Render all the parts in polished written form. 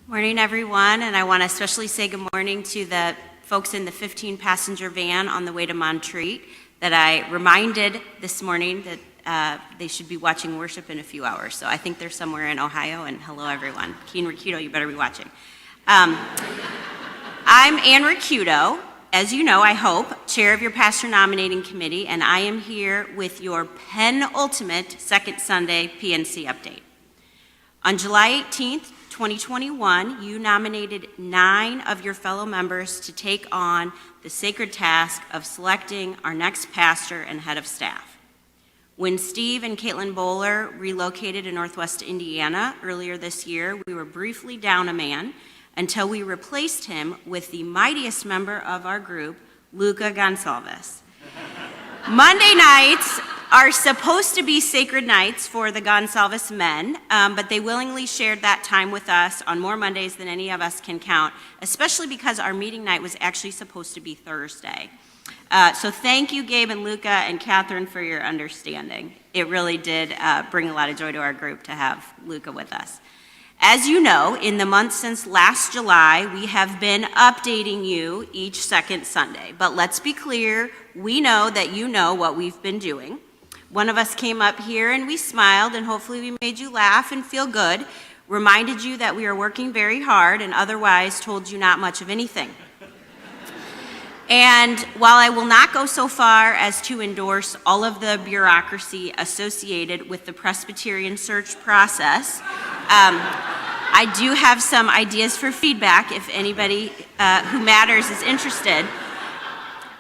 Morning, everyone, and I want to especially say good morning to the folks in the 15-passenger van on the way to Montreat that I reminded this morning that they should be watching worship in a few hours. So I think they're somewhere in Ohio, and hello, everyone. Keen Ricciuto, you better be watching. I'm Ann Ricciuto, as you know, I hope, chair of your pastor nominating committee, and I am here with your penultimate Second Sunday PNC update. On July 18th, 2021, you nominated 9 of your fellow members to take on the sacred task of selecting our next pastor and head of staff. When Steve and Caitlin Bowler relocated to Northwest Indiana earlier this year, we were briefly down a man until we replaced him with the mightiest member of our group, Luca Gonsalves. Monday nights are supposed to be sacred nights for the Gonsalves men, but they willingly shared that time with us on more Mondays than any of us can count, especially because our meeting night was actually supposed to be Thursday. So thank you, Gabe and Luca and Catherine, for your understanding. It really did bring a lot of joy to our group to have Luca with us. As you know, in the months since last July, we have been updating you each second Sunday. But let's be clear, we know that you know what we've been doing. One of us came up here and we smiled, and hopefully we made you laugh and feel good, reminded you that we are working very hard, and otherwise told you not much of anything. And while I will not go so far as to endorse all of the bureaucracy associated with the Presbyterian search process, I do have some ideas for feedback if anybody who matters is interested.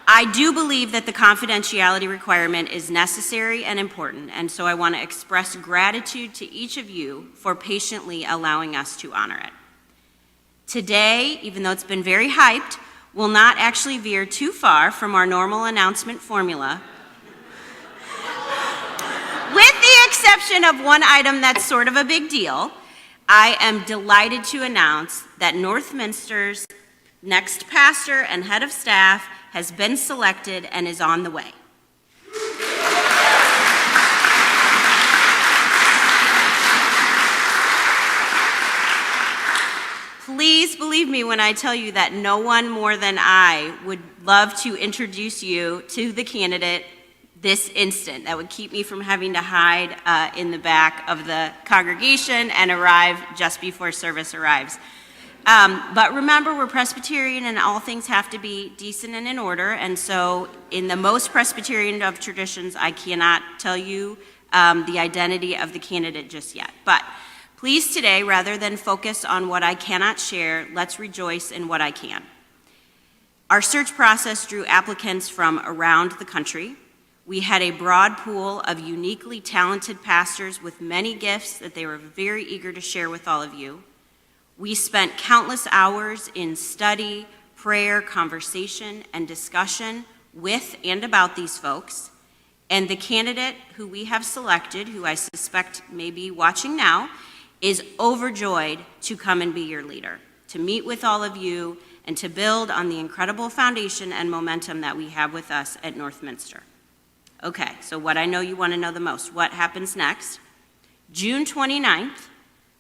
I do believe that the confidentiality requirement is necessary and important, and so I want to express gratitude to each of you for patiently allowing us to honor it. Today, even though it's been very hyped, will not actually veer too far from our normal announcement formula, with the exception of one item that's sort of a big deal. I am delighted to announce that Northminster's next pastor and head of staff has been selected and is on the way. Please believe me when I tell you that no one more than I would love to introduce you to the candidate this instant. That would keep me from having to hide in the back of the congregation and arrive just before service arrives. But remember, we're Presbyterian and all things have to be decent and in order, and so in the most Presbyterian of traditions, I cannot tell you the identity of the candidate just yet. But please today, rather than focus on what I cannot share, let's rejoice in what I can. Our search process drew applicants from around the country. We had a broad pool of uniquely talented pastors with many gifts that they were very eager to share with all of you. We spent countless hours in study, prayer, conversation, and discussion with and about these folks. And the candidate who we have selected, who I suspect may be watching now, is overjoyed to come and be your leader, to meet with all of you, and to build on the incredible foundation and momentum that we have with us at Northminster. Okay, so what I know you want to know the most, what happens next? June 29th,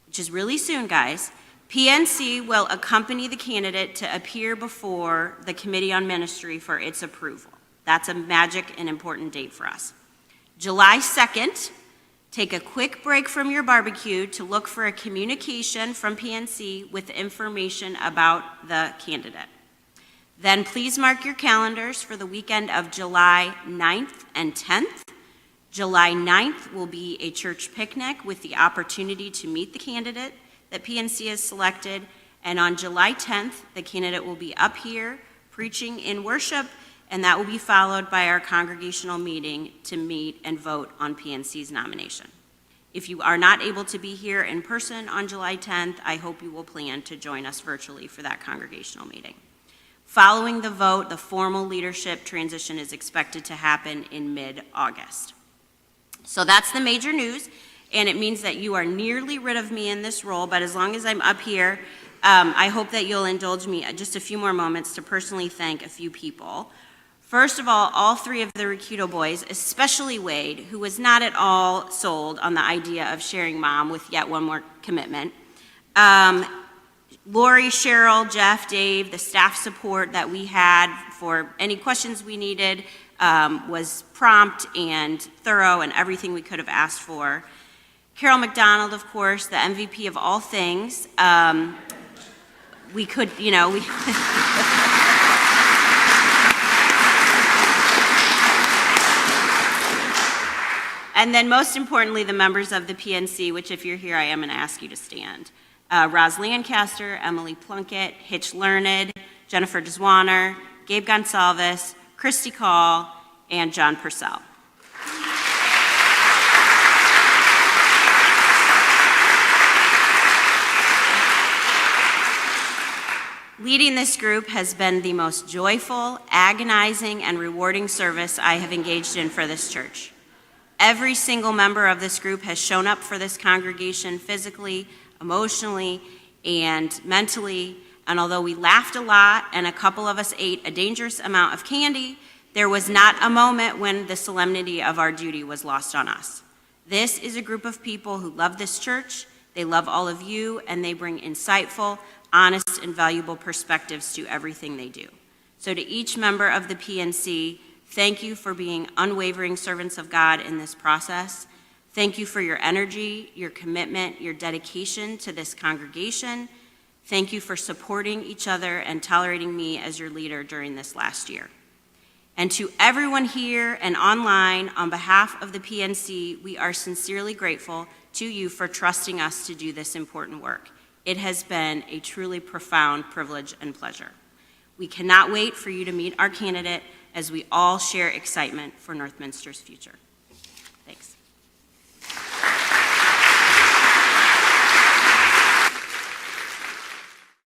which is really soon, guys, PNC will accompany the candidate to appear before the Committee on Ministry for its approval. That's a magic and important date for us. July 2nd, take a quick break from your barbecue to look for a communication from PNC with information about the candidate. Then please mark your calendars for the weekend of July 9th and 10th. July 9th will be a church picnic with the opportunity to meet the candidate that PNC has selected, and on July 10th, the candidate will be up here preaching in worship, and that will be followed by our congregational meeting to meet and vote on PNC's nomination. If you are not able to be here in person on July 10th, I hope you will plan to join us virtually for that congregational meeting. Following the vote, the formal leadership transition is expected to happen in mid-August. So that's the major news, and it means that you are nearly rid of me in this role, but as long as I'm up here, I hope that you'll indulge me just a few more moments to personally thank a few people. First of all 3 of the Ricciuto boys, especially Wade, who was not at all sold on the idea of sharing mom with yet one more commitment. Lori, Cheryl, Jeff, Dave, the staff support that we had for any questions we needed was prompt and thorough and everything we could have asked for. Carol McDonald, of course, the MVP of all things. We could, we... And then most importantly, the members of the PNC, which if you're here, I am going to ask you to stand. Roz Lancaster, Emily Plunkett, Hitch Learned, Jennifer Deswaner, Gabe Gonsalves, Christy Call, and John Purcell. Leading this group has been the most joyful, agonizing, and rewarding service I have engaged in for this church. Every single member of this group has shown up for this congregation physically, emotionally, and mentally, and although we laughed a lot and a couple of us ate a dangerous amount of candy, there was not a moment when the solemnity of our duty was lost on us. This is a group of people who love this church, they love all of you, and they bring insightful, honest, and valuable perspectives to everything they do. So to each member of the PNC, thank you for being unwavering servants of God in this process. Thank you for your energy, your commitment, your dedication to this congregation. Thank you for supporting each other and tolerating me as your leader during this last year. And to everyone here and online, on behalf of the PNC, we are sincerely grateful to you for trusting us to do this important work. It has been a truly profound privilege and pleasure. We cannot wait for you to meet our candidate as we all share excitement for Northminster's future.